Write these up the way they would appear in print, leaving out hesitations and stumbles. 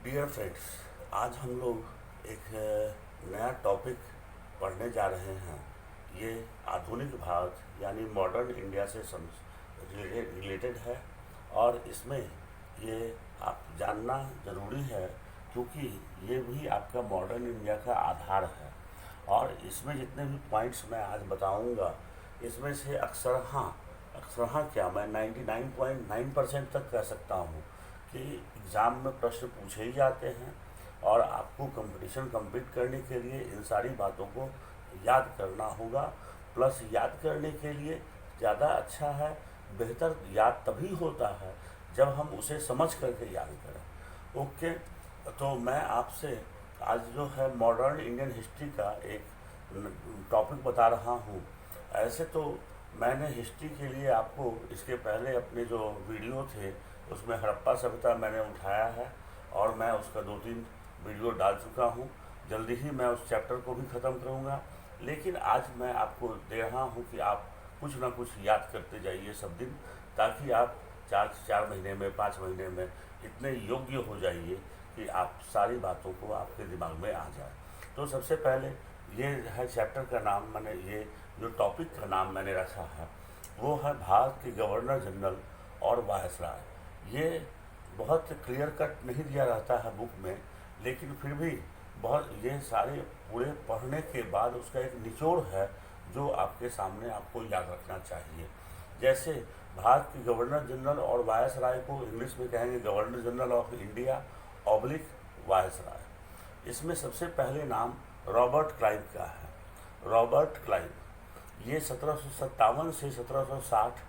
Dear friends, आज हम लोग एक नया टॉपिक पढ़ने जा रहे हैं। ये आधुनिक भारत यानी मॉडर्न इंडिया से रिलेटेड है और इसमें ये आप जानना ज़रूरी है क्योंकि ये भी आपका मॉडर्न इंडिया का आधार है। और इसमें जितने भी पॉइंट्स मैं आज बताऊंगा इसमें से अक्सर क्या मैं 99.9% तक कह सकता हूँ कि एग्ज़ाम में प्रश्न पूछे ही जाते हैं और आपको कंपटीशन कम्पीट करने के लिए इन सारी बातों को याद करना होगा। प्लस याद करने के लिए ज़्यादा अच्छा है, बेहतर याद तभी होता है जब हम उसे समझ करके याद करें। ओके, तो मैं आपसे आज जो है मॉडर्न इंडियन हिस्ट्री का एक टॉपिक बता रहा हूँ। ऐसे तो मैंने हिस्ट्री के लिए आपको इसके पहले अपने जो वीडियो थे उसमें हड़प्पा सभ्यता मैंने उठाया है और मैं उसका 2-3 वीडियो डाल चुका हूँ। जल्दी ही मैं उस चैप्टर को भी ख़त्म करूँगा, लेकिन आज मैं आपको दे रहा हूँ कि आप कुछ ना कुछ याद करते जाइए सब दिन, ताकि आप चार महीने में 5 महीने में इतने योग्य हो जाइए कि आप सारी बातों को आपके दिमाग में आ जाए। तो सबसे पहले ये है चैप्टर का नाम, मैंने ये जो टॉपिक का नाम मैंने रखा है वो है भारत के गवर्नर जनरल और वायसराय। ये बहुत क्लियर कट नहीं दिया रहता है बुक में, लेकिन फिर भी बहुत ये सारे पूरे पढ़ने के बाद उसका एक निचोड़ है जो आपके सामने आपको याद रखना चाहिए। जैसे भारत के गवर्नर जनरल और वायसराय को इंग्लिश में कहेंगे governor general of India oblique viceroy. इसमें सबसे पहले नाम रॉबर्ट क्लाइव का है। रॉबर्ट क्लाइव ये 1757 से 1760,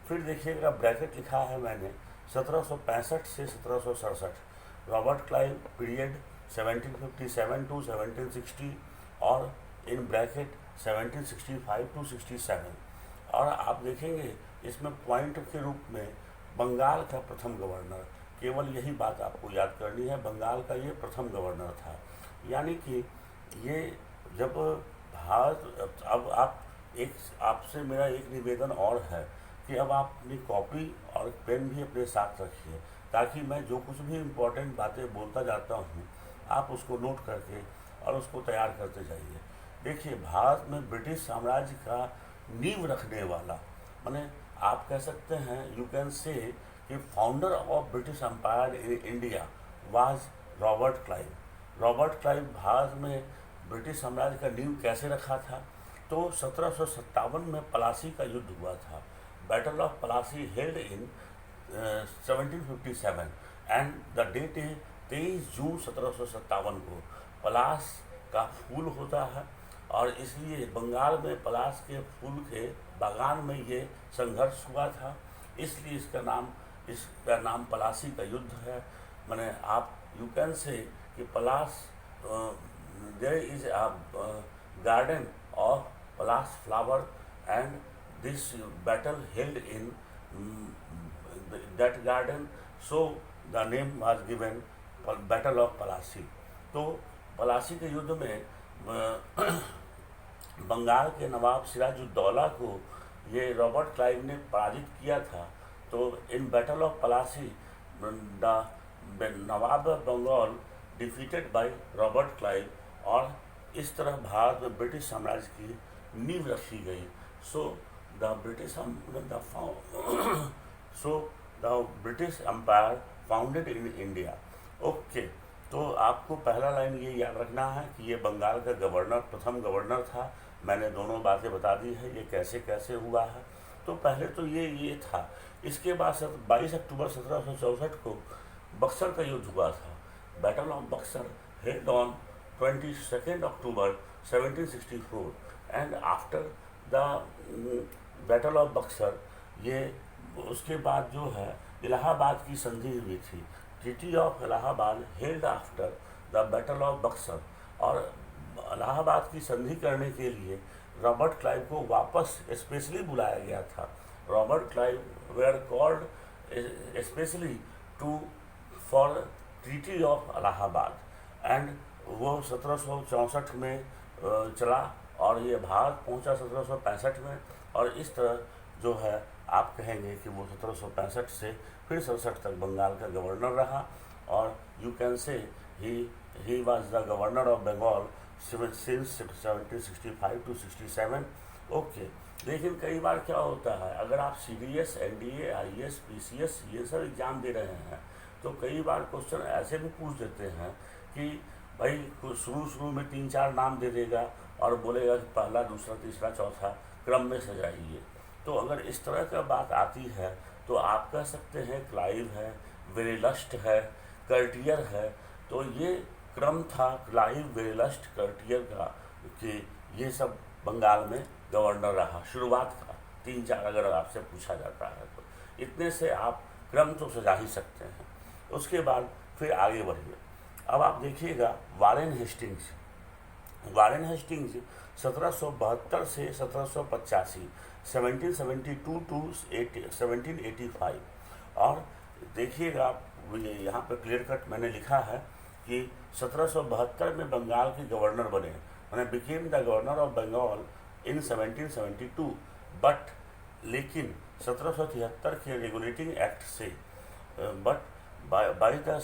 फिर देखिएगा ब्रैकेट लिखा है मैंने 1765 से 1767। रॉबर्ट क्लाइव पीरियड 1757 टू 1760 और इन ब्रैकेट 1765 टू 67। और आप देखेंगे इसमें पॉइंट के रूप में बंगाल का प्रथम गवर्नर, केवल यही बात आपको याद करनी है, बंगाल का ये प्रथम गवर्नर था। यानी कि ये जब भारत, अब आप एक आपसे मेरा एक निवेदन और है कि अब आप अपनी कॉपी और पेन भी अपने साथ रखिए, ताकि मैं जो कुछ भी इम्पोर्टेंट बातें बोलता जाता हूँ आप उसको नोट करके और उसको तैयार करते जाइए। देखिए, भारत में ब्रिटिश साम्राज्य का नींव रखने वाला, माने आप कह सकते हैं, यू कैन से कि founder of British empire in India was Robert Clive. Robert Clive भारत में ब्रिटिश साम्राज्य का नींव कैसे रखा था? तो 1757 में प्लासी का युद्ध हुआ था। Battle of Plassey held in 1757 and the date is 23 June 1757 को। पलास का फूल होता है और इसलिए बंगाल में पलास के फूल के बागान में ये संघर्ष हुआ था, इसलिए इसका नाम पलासी का युद्ध है। मैंने आप यू कैन से कि palash there is a garden of palash flower and this battle held in that garden, so the name was given battle of Plassey. तो पलासी के युद्ध में बंगाल के नवाब सिराजुद्दौला को ये रॉबर्ट क्लाइव ने पराजित किया था। तो in battle of Plassey the nawab of Bengal defeated by Robert Clive, और इस तरह भारत में ब्रिटिश साम्राज्य की नींव रखी गई। So the British empire founded in India. Okay, तो आपको पहला लाइन ये याद रखना है कि ये बंगाल का गवर्नर, प्रथम गवर्नर था। मैंने दोनों बातें बता दी है ये कैसे कैसे हुआ है। तो पहले तो ये था। इसके बाद 22 अक्टूबर 1764 को बक्सर का युद्ध हुआ था। Battle of Buxar held on 22 October 1764 and after the battle of Buxar, ये उसके बाद जो है इलाहाबाद की संधि हुई थी। Treaty of Allahabad held after the battle of Buxar, और इलाहाबाद की संधि करने के लिए रॉबर्ट क्लाइव को वापस स्पेशली बुलाया गया था। Robert Clive were called specially to for treaty of Allahabad and वो 1764 में चला और ये भारत पहुंचा 1765 में। और इस तरह जो है आप कहेंगे कि वो 1765 से फिर 67 तक बंगाल का गवर्नर रहा और you can say he was the governor of Bengal since 1765 to 67। Okay, लेकिन कई बार क्या होता है, अगर आप CDS, NDA, IAS, PCS ये सब एग्ज़ाम दे रहे हैं तो कई बार क्वेश्चन ऐसे भी पूछ देते हैं कि भाई शुरू में 3-4 नाम दे देगा और बोलेगा कि पहला, दूसरा, तीसरा, चौथा क्रम में सजाइए। तो अगर इस तरह का बात आती है तो आप कह सकते हैं क्लाइव है, वेरेलस्ट है, कर्टियर है। तो ये क्रम था क्लाइव, वेरेलस्ट, कर्टियर का कि ये सब बंगाल में गवर्नर रहा शुरुआत का। 3-4 अगर आपसे पूछा जाता है तो इतने से आप क्रम तो सजा ही सकते हैं। उसके बाद फिर आगे बढ़िए। अब आप देखिएगा वारेन हेस्टिंग्स। वारेन हेस्टिंग्स 1772 से 1785, 1772 to 1785। और देखिएगा आप, यहाँ पे क्लियर कट मैंने लिखा है कि 1772 में बंगाल के गवर्नर बने, मैंने became the governor of Bengal in 1772। But लेकिन 1773 के रेगुलेटिंग एक्ट से by the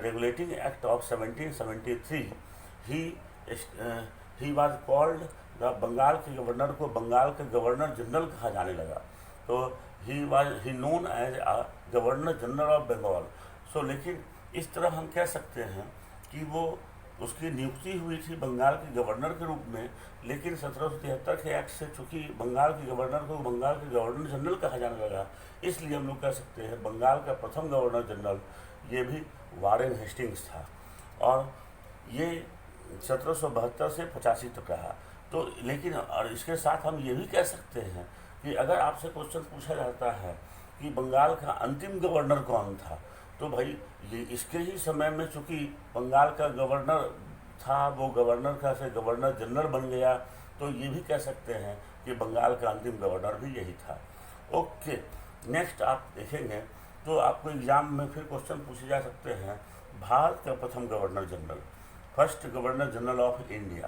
regulating act of 1773 he was called the, Bengal के गवर्नर को बंगाल के गवर्नर जनरल कहा जाने लगा। तो he known as a governor general of Bengal. So लेकिन इस तरह हम कह सकते हैं कि वो उसकी नियुक्ति हुई थी बंगाल के गवर्नर के रूप में, लेकिन 1773 के एक्ट से चूँकि बंगाल के गवर्नर को बंगाल के गवर्नर जनरल कहा जाने लगा, इसलिए हम लोग कह सकते हैं बंगाल का प्रथम गवर्नर जनरल ये भी वारेन हेस्टिंग्स था। और ये 1772 से 85 तक रहा। तो लेकिन और इसके साथ हम ये भी कह सकते हैं कि अगर आपसे क्वेश्चन पूछा जाता है कि बंगाल का अंतिम गवर्नर कौन था, तो भाई ये इसके ही समय में चूँकि बंगाल का गवर्नर था, वो गवर्नर का से गवर्नर जनरल बन गया, तो ये भी कह सकते हैं कि बंगाल का अंतिम गवर्नर भी यही था। ओके, नेक्स्ट आप देखेंगे तो आपको एग्जाम में फिर क्वेश्चन पूछे जा सकते हैं, भारत का प्रथम governor general, first governor general of India.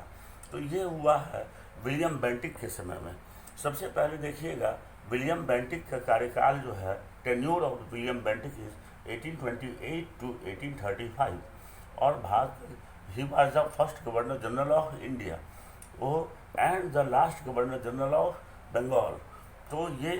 तो ये हुआ है विलियम बेंटिक के समय में। सबसे पहले देखिएगा विलियम बेंटिक का कार्यकाल जो है, tenure of William Bentinck is 1828 to 1835। और Bharat he was the first governor general of India वो and the last governor general of Bengal. तो ये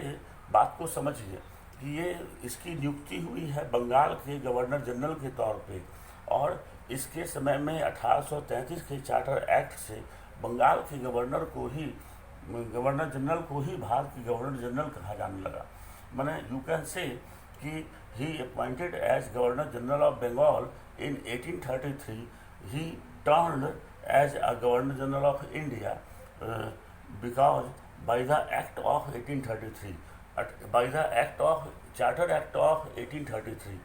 बात को समझिए कि ये इसकी नियुक्ति हुई है बंगाल के गवर्नर जनरल के तौर पे, और इसके समय में 1833 के चार्टर एक्ट से बंगाल के गवर्नर जनरल को ही भारत के गवर्नर जनरल कहा जाने लगा। मैंने यू कैन से कि he appointed as governor general of Bengal in 1833। He turned as a governor general of India because by the act of 1833, by the act of charter act of 1833।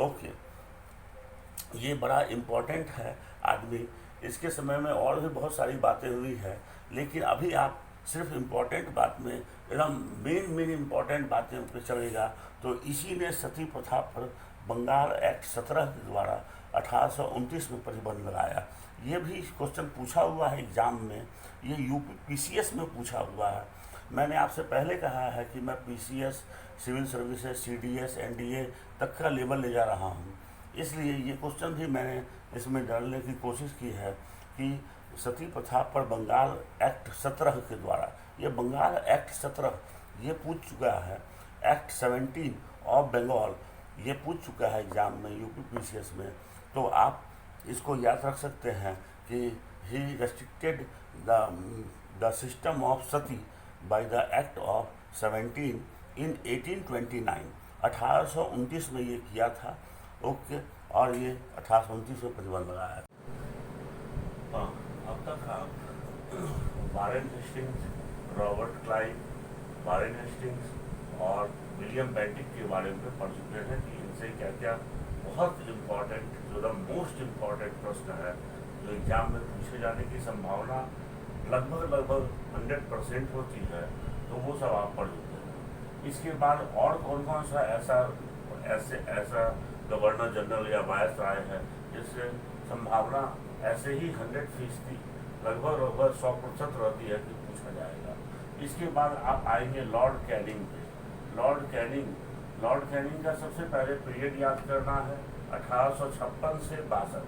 Okay, ये बड़ा important है आदमी। इसके समय में और भी बहुत सारी बातें हुई हैं, लेकिन अभी आप सिर्फ इम्पोर्टेंट बात में एकदम मेन इम्पोर्टेंट बातें पे चलेगा। तो इसी ने सती प्रथा पर बंगाल एक्ट 17 के द्वारा 1829 में प्रतिबंध लगाया। ये भी क्वेश्चन पूछा हुआ है एग्जाम में, ये PCS में पूछा हुआ है। मैंने आपसे पहले कहा है कि मैं PCS, civil services, CDS, NDA तक का लेवल ले जा रहा हूँ, इसलिए ये क्वेश्चन भी मैंने इसमें डालने की कोशिश की है कि सती प्रथा पर बंगाल एक्ट 17 के द्वारा, ये बंगाल एक्ट 17 ये पूछ चुका है, एक्ट 17 ऑफ बंगाल ये पूछ चुका है एग्जाम में UPPCS में। तो आप इसको याद रख सकते हैं कि he restricted the system of sati by the act of 17 in 1829, 1829 में ये किया था। ओके, और ये 1829 में प्रतिबंध लगाया। हाँ, अब तक आप Warren Hastings, Robert Clive, Warren Hastings और विलियम बेंटिक के बारे में पढ़ चुके हैं कि इनसे क्या क्या बहुत इम्पॉर्टेंट, जो द मोस्ट इम्पॉर्टेंट प्रश्न है जो एग्जाम में पूछे जाने की संभावना लगभग 100% होती है, तो वो सब आप पढ़ चुके हैं। इसके बाद और कौन कौन सा ऐसा गवर्नर जनरल या वायसराय है जिससे संभावना ऐसे ही 100% लगभग 100% रहती है कि पूछा जाएगा। इसके बाद आप आएंगे लॉर्ड कैनिंग पे। लॉर्ड कैनिंग लॉर्ड कैनिंग का सबसे पहले पीरियड याद करना है 1856 से 62,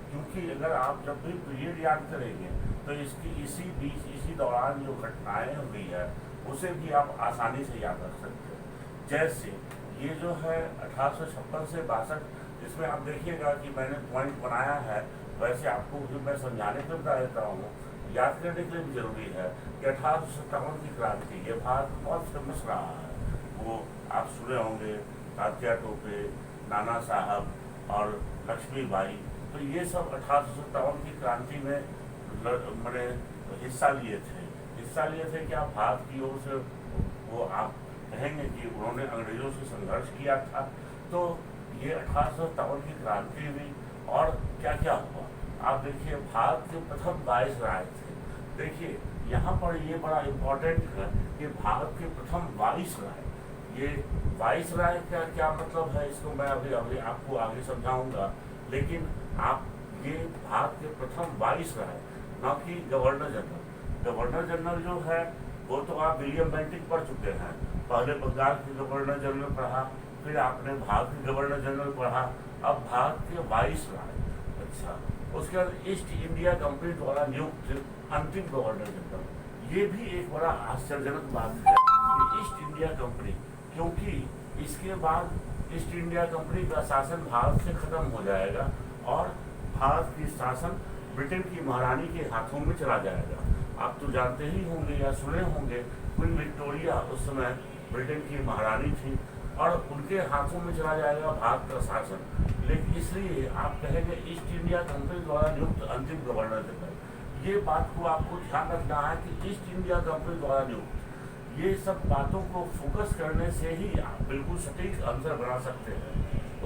क्योंकि अगर आप जब भी पीरियड याद करेंगे तो इसकी इसी बीच इसी दौरान जो घटनाएं हुई है उसे भी आप आसानी से याद रख सकते हैं। जैसे ये जो है 1856 से 62, इसमें आप देखिएगा कि मैंने पॉइंट बनाया है, वैसे आपको भी मैं समझाने के बता देता हूँ, याद करने के लिए भी जरूरी है कि 1857 की क्रांति, ये भारत बहुत फेमस रहा है। वो आप सुने होंगे तात्या टोपे, नाना साहब और लक्ष्मीबाई, तो ये सब 1857 की क्रांति में मैंने हिस्सा लिए थे कि आप भारत की ओर से, वो आप कहेंगे कि उन्होंने अंग्रेजों से संघर्ष किया था। तो ये 1857 की क्रांति हुई और क्या क्या हुआ आप देखिए। भारत के प्रथम वाइसराय थे। देखिए यहाँ पर ये बड़ा इम्पोर्टेंट है कि भारत के प्रथम वाइसराय, ये वाइसराय का क्या मतलब है इसको मैं अभी आपको आगे समझाऊंगा, लेकिन आप ये भारत के प्रथम वाइसराय, न कि गवर्नर जनरल। गवर्नर जनरल जो है वो तो आप विलियम बेंटिक पढ़ चुके हैं, पहले बंगाल के गवर्नर जनरल पढ़ा, फिर आपने भारत के गवर्नर जनरल पढ़ा, अब भारत के वाइसराय। अच्छा, उसके बाद ईस्ट इंडिया कंपनी द्वारा नियुक्त अंतिम गवर्नर जनरल। ये भी एक बड़ा आश्चर्यजनक बात है कि ईस्ट इंडिया कंपनी, क्योंकि इसके बाद ईस्ट इंडिया कंपनी का शासन भारत से खत्म हो जाएगा और भारत की शासन ब्रिटेन की महारानी के हाथों में चला जाएगा। आप तो जानते ही होंगे या सुने होंगे, क्वीन विक्टोरिया उस समय ब्रिटेन की महारानी थी और उनके हाथों में चला जाएगा भारत का शासन। लेकिन इसलिए आप कहेंगे ईस्ट इंडिया कंपनी द्वारा नियुक्त अंतिम गवर्नर जनरल। ये बात को आपको ध्यान रखना है कि ईस्ट इंडिया कंपनी द्वारा नियुक्त, ये सब बातों को फोकस करने से ही आप बिल्कुल सटीक आंसर बना सकते हैं।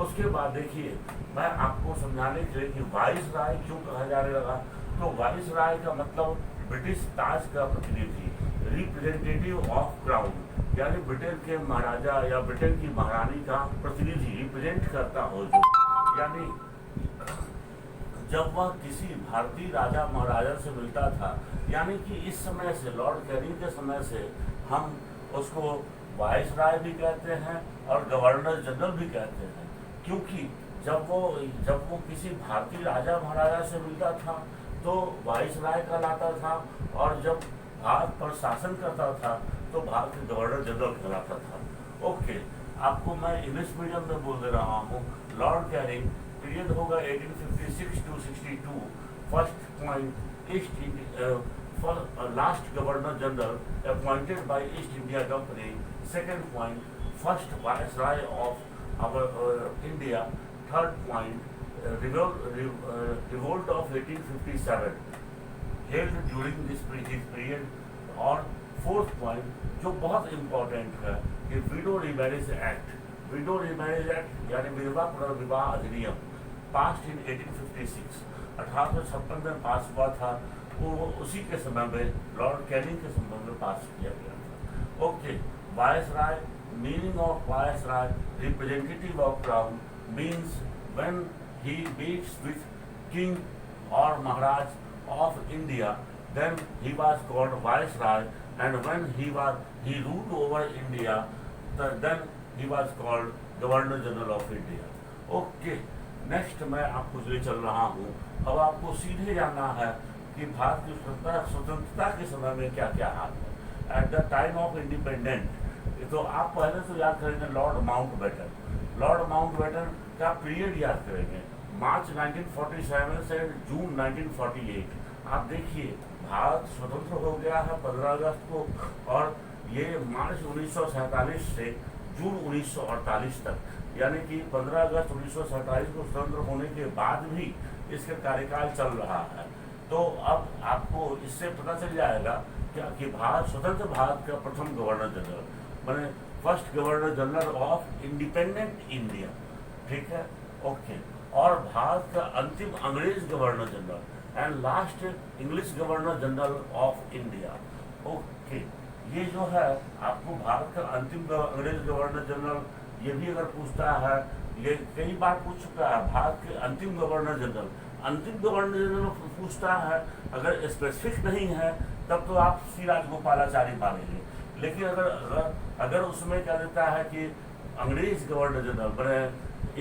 उसके बाद देखिए मैं आपको समझाने के लिए कि वाइसराय क्यों कहा जाने लगा, तो वाइसराय का मतलब ब्रिटिश ताज का प्रतिनिधि, रिप्रेजेंटेटिव ऑफ क्राउन, यानी ब्रिटेन के महाराजा या ब्रिटेन की महारानी का प्रतिनिधि, रिप्रेजेंट करता हो जो, यानी जब वह किसी भारतीय राजा महाराजा से मिलता था, यानी कि इस समय से लॉर्ड कैनिंग के समय से हम उसको वाइसराय भी कहते हैं और गवर्नर जनरल भी कहते हैं, क्योंकि जब वो किसी भारतीय राजा महाराजा से मिलता था तो वाइसराय कहलाता था, और जब भारत पर शासन करता था तो भारत के गवर्नर जनरल कहलाता था। ओके, आपको मैं इंग्लिश मीडियम में बोल दे रहा हूँ। लॉर्ड कैनिंग पीरियड होगा 1856 to 62। First point last governor general appointed by East India company. Second point first viceroy of our India. Third point revolt of 1857 held during this period। और fourth point जो बहुत important है कि window remarriage act यानी विधवा पुनर्विवाह अधिनियम पास इन 1856, 1856 में पास हुआ था। वो उसी के समय में लॉर्ड कैनिंग के संबंध में पास किया गया था। Okay, viceroy, meaning of viceroy, representative of crown, means when he meets with king or maharaj of India, then he was called viceroy, and when he ruled over India, then he was called governor general of India। Okay, next मैं आपको ले चल रहा हूँ। अब आपको सीधे जानना है कि भारत की स्वतंत्रता के समय में क्या क्या हाल है at the time of independent. तो आप पहले तो याद करेंगे लॉर्ड माउंटबेटन का पीरियड याद करेंगे, मार्च 1947 से जून 1948। आप देखिए भारत स्वतंत्र हो गया है 15 अगस्त को, और ये मार्च 1947 से जून 1948 तक, यानी कि 15 अगस्त 1947 को स्वतंत्र होने के बाद भी इसका कार्यकाल चल रहा है। तो अब आपको इससे पता चल जाएगा क्या कि स्वतंत्र भारत का प्रथम गवर्नर जनरल, मैंने first governor general of independent India, ठीक है। ओके, और भारत का अंतिम अंग्रेज governor general and last English governor general of India. Okay, ये जो है आपको भारत का अंतिम अंग्रेज गवर्नर जनरल, ये भी अगर पूछता है, ये कई बार पूछ चुका है, भारत के अंतिम गवर्नर जनरल पूछता है। अगर स्पेसिफिक नहीं है तब तो आप श्री राजगोपालाचारी मानेंगे, लेकिन अगर उसमें क्या देता है कि अंग्रेज गवर्नर जनरल बने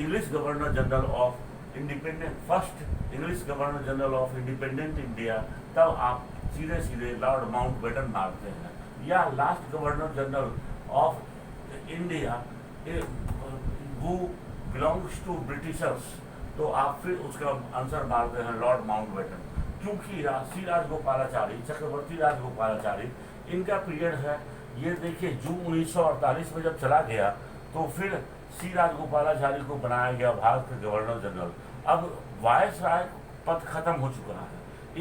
English governor general of independent, first English governor general of independent India, तब आप सीधे सीधे लॉर्ड माउंटबेटन मारते हैं। या last governor general of India वो बिलोंग्स टू ब्रिटिशर्स, तो आप फिर उसका आंसर मारते हैं लॉर्ड माउंटबेटन। क्योंकि श्री राजगोपालाचारी, चक्रवर्ती राजगोपालाचारी, इनका पीरियड है ये देखिए जून 1948 में जब चला गया तो फिर श्री राजगोपालाचारी को बनाया गया भारत के गवर्नर जनरल। अब वायसराय पद खत्म हो चुका है,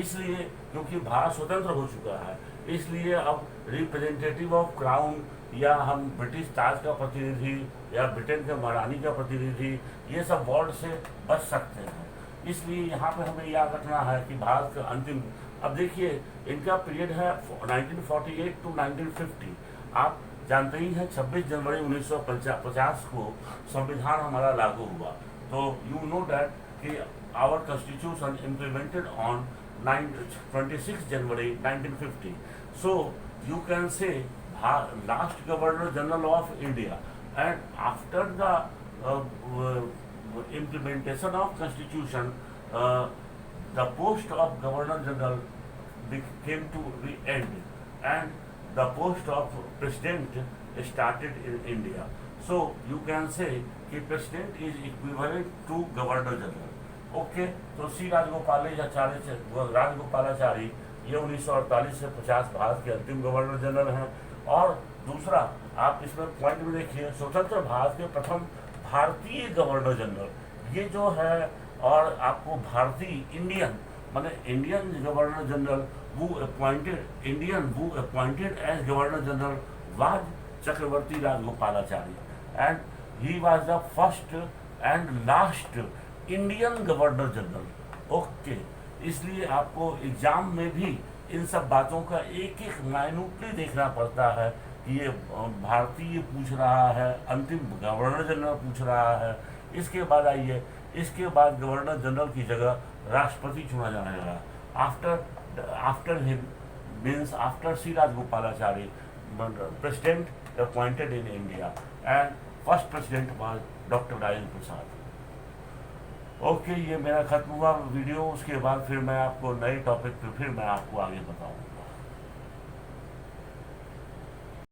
इसलिए क्योंकि भारत स्वतंत्र हो चुका है, इसलिए अब रिप्रेजेंटेटिव ऑफ क्राउन या हम ब्रिटिश ताज का प्रतिनिधि या ब्रिटेन के महारानी का प्रतिनिधि, ये सब वर्ड से बच सकते हैं। इसलिए यहाँ पे हमें याद रखना है कि भारत का अंतिम, अब देखिए इनका पीरियड है 1948 टू 1950। आप जानते ही हैं 26 जनवरी 1950 को संविधान हमारा लागू हुआ। तो यू नो दैट कि our constitution implemented on 26 January 1950। So you can say last governor general of India, and after the implementation of constitution, the post of governor general came to the end, and the post of president started in India. So you can say कि president is equivalent to governor general. Okay, तो श्री राजगोपालाचारी ये 1948 से 50 भारत के अंतिम governor general हैं। और दूसरा आप इसमें पॉइंट में देखिए, स्वतंत्र भारत के प्रथम भारतीय गवर्नर जनरल, ये जो है, और आपको भारतीय इंडियन माने इंडियन गवर्नर जनरल वो appointed as governor general was Chakravarti Rajagopalachari, and he was the first and last Indian governor general. Okay, इसलिए आपको एग्जाम में भी इन सब बातों का एक एक माइन्यूटली देखना पड़ता है कि ये भारतीय पूछ रहा है, अंतिम गवर्नर जनरल पूछ रहा है। इसके बाद आइए, इसके बाद गवर्नर जनरल की जगह राष्ट्रपति चुना जाएगा। After him means after Shri Rajagopalachari, president appointed in India, and first president was doctor Rajendra Prasad. Okay, ये मेरा खत्म हुआ वीडियो। उसके बाद फिर मैं आपको नए टॉपिक पे फिर मैं आपको आगे बताऊँ।